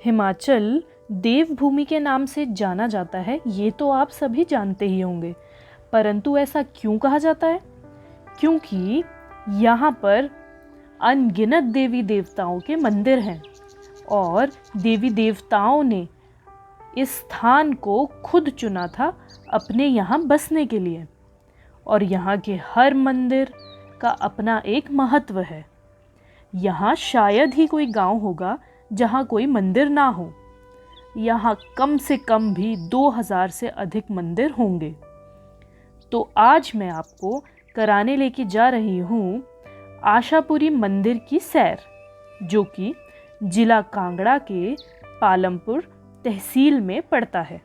हिमाचल देवभूमि के नाम से जाना जाता है, ये तो आप सभी जानते ही होंगे। परंतु ऐसा क्यों कहा जाता है? क्योंकि यहाँ पर अनगिनत देवी देवताओं के मंदिर हैं और देवी देवताओं ने इस स्थान को खुद चुना था अपने यहाँ बसने के लिए। और यहाँ के हर मंदिर का अपना एक महत्व है। यहाँ शायद ही कोई गांव होगा जहाँ कोई मंदिर ना हो। यहाँ कम से कम भी 2000 से अधिक मंदिर होंगे। तो आज मैं आपको कराने लेके जा रही हूँ आशापुरी मंदिर की सैर, जो कि जिला कांगड़ा के पालमपुर तहसील में पड़ता है।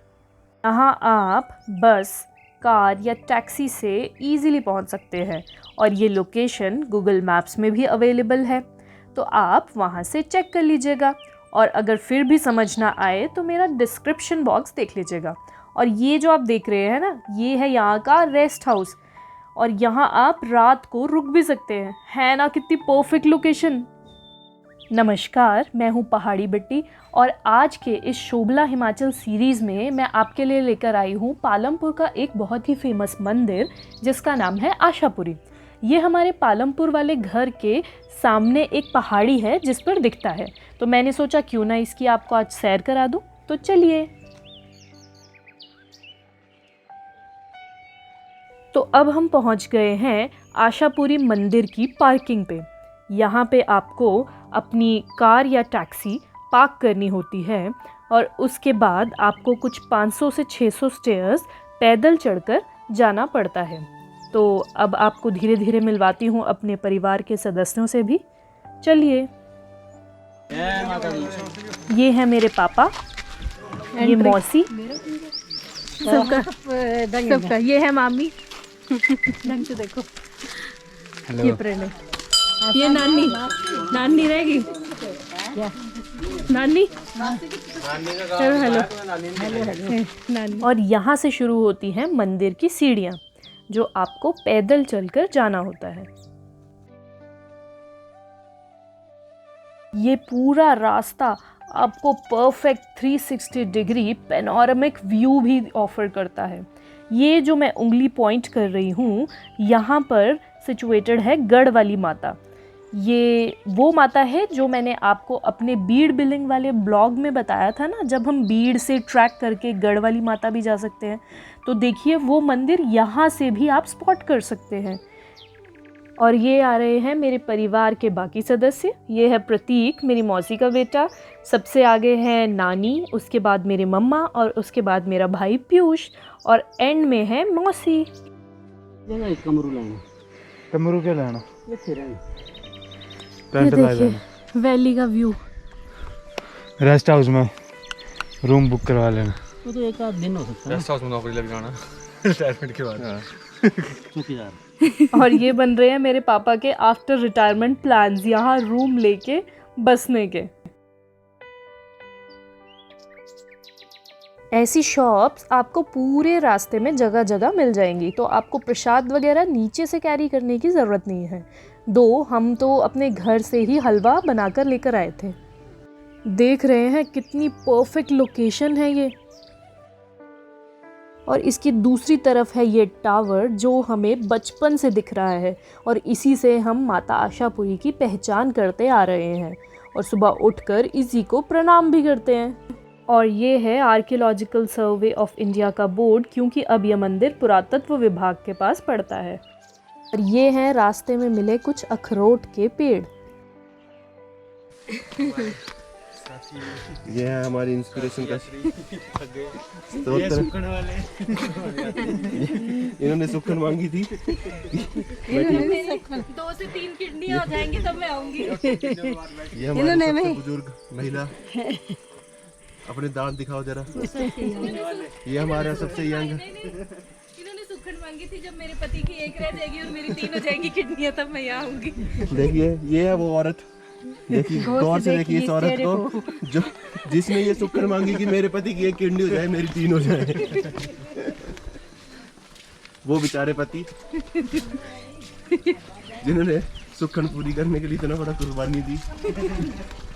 यहाँ आप बस, कार या टैक्सी से इजीली पहुँच सकते हैं और ये लोकेशन गूगल मैप्स में भी अवेलेबल है, तो आप वहाँ से चेक कर लीजिएगा। और अगर फिर भी समझ ना आए तो मेरा डिस्क्रिप्शन बॉक्स देख लीजिएगा। और ये जो आप देख रहे हैं ना, ये है यहाँ का रेस्ट हाउस और यहाँ आप रात को रुक भी सकते हैं। है ना कितनी परफेक्ट लोकेशन। नमस्कार, मैं हूँ पहाड़ी बिट्टी और आज के इस शोभला हिमाचल सीरीज़ में मैं आपके लिए लेकर आई हूँ पालमपुर का एक बहुत ही फेमस मंदिर जिसका नाम है आशापुरी। ये हमारे पालमपुर वाले घर के सामने एक पहाड़ी है जिस पर दिखता है, तो मैंने सोचा क्यों ना इसकी आपको आज सैर करा दूँ। तो चलिए। तो अब हम पहुंच गए हैं आशापुरी मंदिर की पार्किंग पे। यहाँ पे आपको अपनी कार या टैक्सी पार्क करनी होती है और उसके बाद आपको कुछ 500 से 600 स्टेयर्स पैदल चढ़कर जाना पड़ता है। तो अब आपको धीरे धीरे मिलवाती हूँ अपने परिवार के सदस्यों से भी। चलिए। ये है मेरे पापा, ये मौसी, सबका ये है मामी। ढंग से देखो। हेलो। ये प्रणय, ये नानी रहेगी। नानी हेलो नानी। और यहाँ से शुरू होती हैं मंदिर की सीढ़ियाँ जो आपको पैदल चलकर जाना होता है। ये पूरा रास्ता आपको परफेक्ट 360 डिग्री पैनोरामिक व्यू भी ऑफर करता है। ये जो मैं उंगली पॉइंट कर रही हूँ, यहाँ पर सिचुएटेड है गढ़ वाली माता। ये वो माता है जो मैंने आपको अपने बीड़ बिलिंग वाले ब्लॉग में बताया था ना, जब हम बीड़ से ट्रैक करके गढ़ वाली माता भी जा सकते हैं। तो देखिए वो मंदिर यहाँ से भी आप स्पॉट कर सकते हैं। और ये आ रहे हैं मेरे परिवार के बाकी सदस्य। ये है प्रतीक, मेरी मौसी का बेटा। सबसे आगे है नानी, उसके बाद मेरे मम्मा और उसके बाद मेरा भाई पीयूष और एंड में है मौसी। कमरू क्या लेना? ये देखिए वैली का व्यू। रेस्ट हाउस में रूम बुक करवा लेना। वो तो एक आध दिन हो सकता है। रेस्ट हाउस में नौकरी लग जाना रिटायरमेंट के बाद। चौकीदार। और ये बन रहे हैं मेरे पापा के आफ्टर रिटायरमेंट प्लान्स, यहाँ रूम लेके बसने के। ऐसी शॉप्स आपको पूरे रास्ते में जगह जगह मिल जाएंगी, तो आपको प्रसाद वगैरह नीचे से कैरी करने की ज़रूरत नहीं है। दो हम तो अपने घर से ही हलवा बनाकर लेकर आए थे। देख रहे हैं कितनी परफेक्ट लोकेशन है ये। और इसकी दूसरी तरफ है ये टावर जो हमें बचपन से दिख रहा है और इसी से हम माता आशापुरी की पहचान करते आ रहे हैं और सुबह उठकर इसी को प्रणाम भी करते हैं। और ये है आर्कियोलॉजिकल सर्वे ऑफ इंडिया का बोर्ड, क्योंकि अब यह मंदिर पुरातत्व विभाग के पास पड़ता है। और ये हैं रास्ते में मिले कुछ अखरोट के पेड़। ये है हमारी इंस्पिरेशन का इन्होंने सुखन मांगी थी। 2 से 3 किडनी हो जाएंगी तब मैं आऊंगी। ये हमारी सबसे बुजुर्ग महिला, अपने दांत दिखाओ जरा। ये हमारा सबसे यंग। इन्होंने सुखन मांगी थी जब मेरे पति की 1 रह जाएगी और मेरी 3 हो जाएगी किडनियां, तब मैं यहाँ आऊंगी। देखिए ये है वो औरत, देखिए गौर से देखिए इस औरत को जो जिसने ये सुखन मांगी कि मेरे पति की 1 किडनी हो जाए, मेरी 3 हो जाए। वो बेचारे पति जिन्होंने सुखन पूरी करने के लिए इतना बड़ा कुर्बानी दी।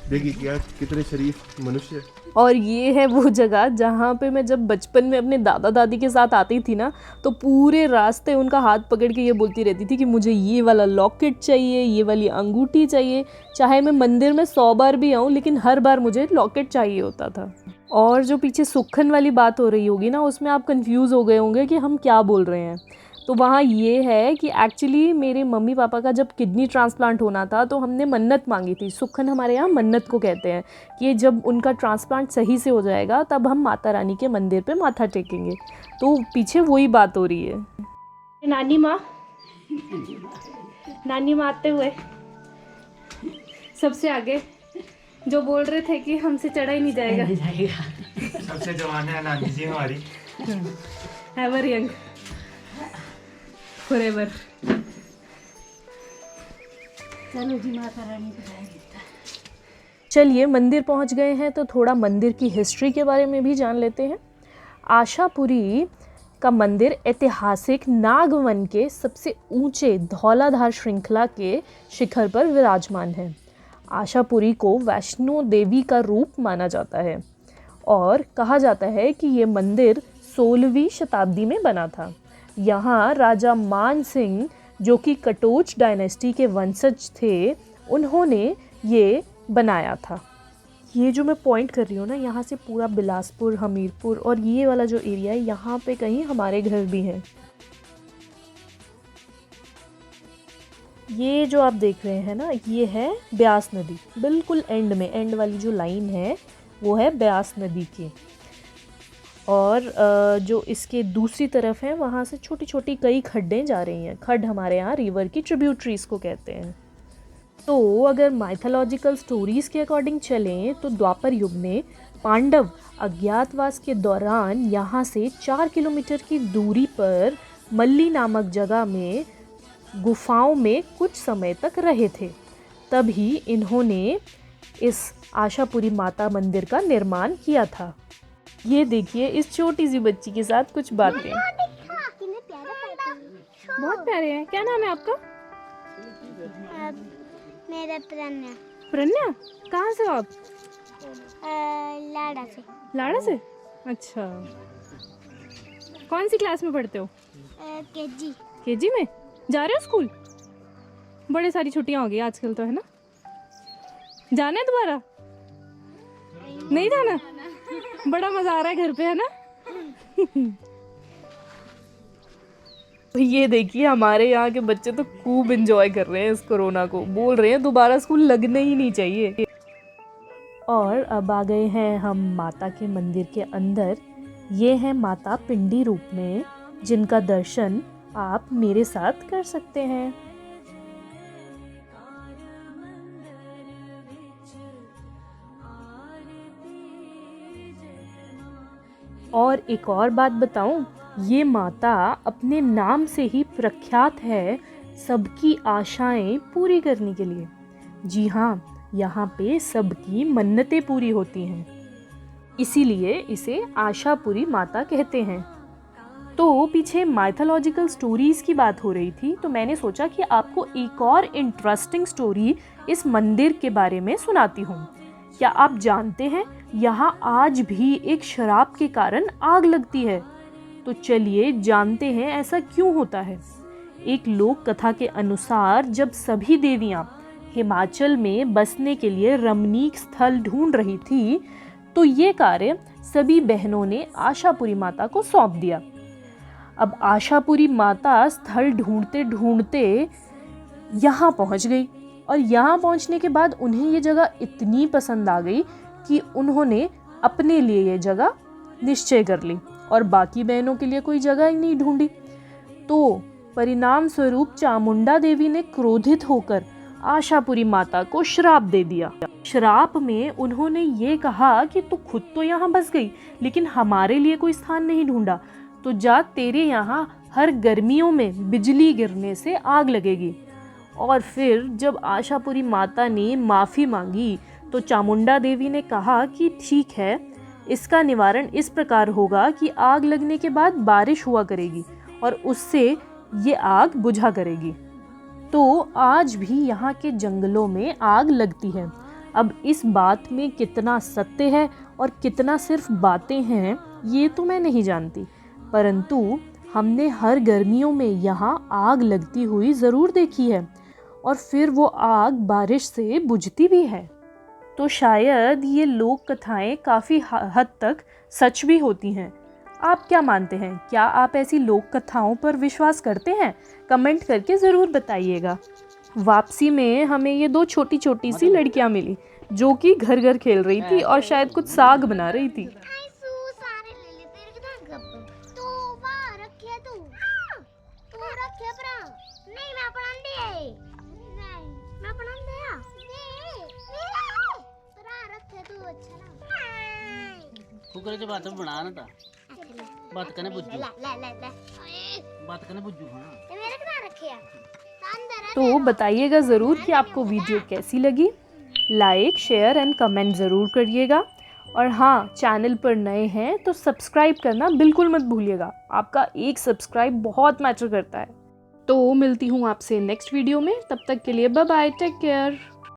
देखिए क्या कितने शरीफ मनुष्य। और ये है वो जगह जहाँ पे मैं जब बचपन में अपने दादा दादी के साथ आती थी ना, तो पूरे रास्ते उनका हाथ पकड़ के ये बोलती रहती थी कि मुझे ये वाला लॉकेट चाहिए, ये वाली अंगूठी चाहिए। चाहे मैं मंदिर में 100 बार भी आऊँ, लेकिन हर बार मुझे लॉकेट चाहिए होता था। और जो पीछे सुक्खन वाली बात हो रही होगी ना, उसमें आप कंफ्यूज हो गए होंगे कि हम क्या बोल रहे हैं। तो वहाँ ये है कि एक्चुअली मेरे मम्मी पापा का जब किडनी ट्रांसप्लांट होना था, तो हमने मन्नत मांगी थी। सुक्खन हमारे यहाँ मन्नत को कहते हैं कि जब उनका ट्रांसप्लांट सही से हो जाएगा तब हम माता रानी के मंदिर पे माथा टेकेंगे। तो पीछे वही बात हो रही है। नानी माँ आते हुए सबसे आगे जो बोल रहे थे कि हमसे चढ़ा ही नहीं जाएगा। सबसे जवान है नानी जी हमारी। Ever young forever. चलो जी माता रानी को। चलिए मंदिर पहुंच गए हैं तो थोड़ा मंदिर की हिस्ट्री के बारे में भी जान लेते हैं। आशापुरी का मंदिर ऐतिहासिक नागवन के सबसे ऊंचे धौलाधार श्रृंखला के शिखर पर विराजमान है। आशापुरी को वैष्णो देवी का रूप माना जाता है और कहा जाता है कि ये मंदिर 16वीं शताब्दी में बना था। यहाँ राजा मान सिंह, जो कि कटोच डायनेस्टी के वंशज थे, उन्होंने ये बनाया था। ये जो मैं पॉइंट कर रही हूँ ना, यहाँ से पूरा बिलासपुर, हमीरपुर और ये वाला जो एरिया है, यहाँ पे कहीं हमारे घर भी हैं। ये जो आप देख रहे हैं ना, ये है ब्यास नदी। बिल्कुल एंड में, एंड वाली जो लाइन है वो है ब्यास नदी की। और जो इसके दूसरी तरफ है, वहाँ से छोटी छोटी कई खड्डें जा रही हैं। खड्ड हमारे यहाँ रिवर की ट्रिब्यूटरीज को कहते हैं। तो अगर माइथोलॉजिकल स्टोरीज़ के अकॉर्डिंग चलें तो द्वापर युग में पांडव अज्ञातवास के दौरान यहाँ से 4 किलोमीटर की दूरी पर मल्ली नामक जगह में गुफाओं में कुछ समय तक रहे थे। तभी इन्होंने इस आशापुरी माता मंदिर का निर्माण किया था। ये देखिए इस छोटी सी बच्ची के साथ कुछ बातें। बहुत प्यारे हैं। क्या नाम है आपका? मेरा प्रणय। प्रन्या। कहाँ से हो आप? लाड़ा से। लाड़ा से? अच्छा। कौन सी क्लास में पढ़ते हो? केजी। केजी में? जा रहे हो स्कूल? बड़े सारी छुट्टियां हो गई आजकल तो, है ना? जाना है दोबारा? नहीं जाना? बड़ा मजा आ रहा है घर पे, है ना? ये देखिए हमारे यहाँ के बच्चे तो खूब एंजॉय कर रहे हैं इस कोरोना को। बोल रहे हैं दोबारा स्कूल लगने ही नहीं चाहिए। और अब आ गए हैं हम माता के मंदिर के अंदर। ये है माता पिंडी रूप में, जिनका दर्शन आप मेरे साथ कर सकते हैं। और एक और बात बताऊं, ये माता अपने नाम से ही प्रख्यात है सबकी आशाएं पूरी करने के लिए। जी हाँ, यहाँ पे सबकी मन्नतें पूरी होती हैं, इसीलिए इसे आशापुरी माता कहते हैं। तो पीछे माइथोलॉजिकल स्टोरीज़ की बात हो रही थी, तो मैंने सोचा कि आपको एक और इंटरेस्टिंग स्टोरी इस मंदिर के बारे में सुनाती हूँ। क्या आप जानते हैं यहाँ आज भी एक शराब के कारण आग लगती है? तो चलिए जानते हैं ऐसा क्यों होता है। एक लोक कथा के अनुसार जब सभी देवियाँ हिमाचल में बसने के लिए रमणीक स्थल ढूंढ रही थी, तो ये कार्य सभी बहनों ने आशापुरी माता को सौंप दिया। अब आशापुरी माता स्थल ढूंढते ढूंढते यहाँ पहुँच गई और यहाँ पहुँचने के बाद उन्हें ये जगह इतनी पसंद आ गई कि उन्होंने अपने लिए ये जगह निश्चय कर ली और बाकी बहनों के लिए कोई जगह ही नहीं ढूंढी। तो परिणाम स्वरूप चामुंडा देवी ने क्रोधित होकर आशापुरी माता को श्राप दे दिया। श्राप में उन्होंने ये कहा कि तू खुद तो यहाँ बस गई, लेकिन हमारे लिए कोई स्थान नहीं ढूंढा, तो जा, तेरे यहाँ हर गर्मियों में बिजली गिरने से आग लगेगी। और फिर जब आशापुरी माता ने माफ़ी मांगी तो चामुंडा देवी ने कहा कि ठीक है, इसका निवारण इस प्रकार होगा कि आग लगने के बाद बारिश हुआ करेगी और उससे ये आग बुझा करेगी। तो आज भी यहाँ के जंगलों में आग लगती है। अब इस बात में कितना सत्य है और कितना सिर्फ बातें हैं ये तो मैं नहीं जानती, परंतु हमने हर गर्मियों में यहाँ आग लगती हुई ज़रूर देखी है और फिर वो आग बारिश से बुझती भी है। तो शायद ये लोक कथाएं काफ़ी हद तक सच भी होती हैं। आप क्या मानते हैं? क्या आप ऐसी लोक कथाओं पर विश्वास करते हैं? कमेंट करके ज़रूर बताइएगा। वापसी में हमें ये 2 छोटी छोटी सी लड़कियां मिली जो कि घर घर खेल रही थी और शायद कुछ साग बना रही थी। सारे ले ले तेरे कितना गप तो बाहर रखे तू रखे परा नहीं मैं पढ़ान दे नहीं मैं पढ़ान दे परा रखे तू अच्छा ना कुकर के बात बना ना था बात करने बुझू ले बात करने बुझू। हाँ मेरे कितना रखे तो बताइएगा ज़रूर कि आपको वीडियो कैसी लगी। लाइक, शेयर एंड कमेंट ज़रूर करिएगा। और हाँ, चैनल पर नए हैं तो सब्सक्राइब करना बिल्कुल मत भूलिएगा। आपका एक सब्सक्राइब बहुत मैटर करता है। तो मिलती हूँ आपसे नेक्स्ट वीडियो में, तब तक के लिए बाय बाय, टेक केयर।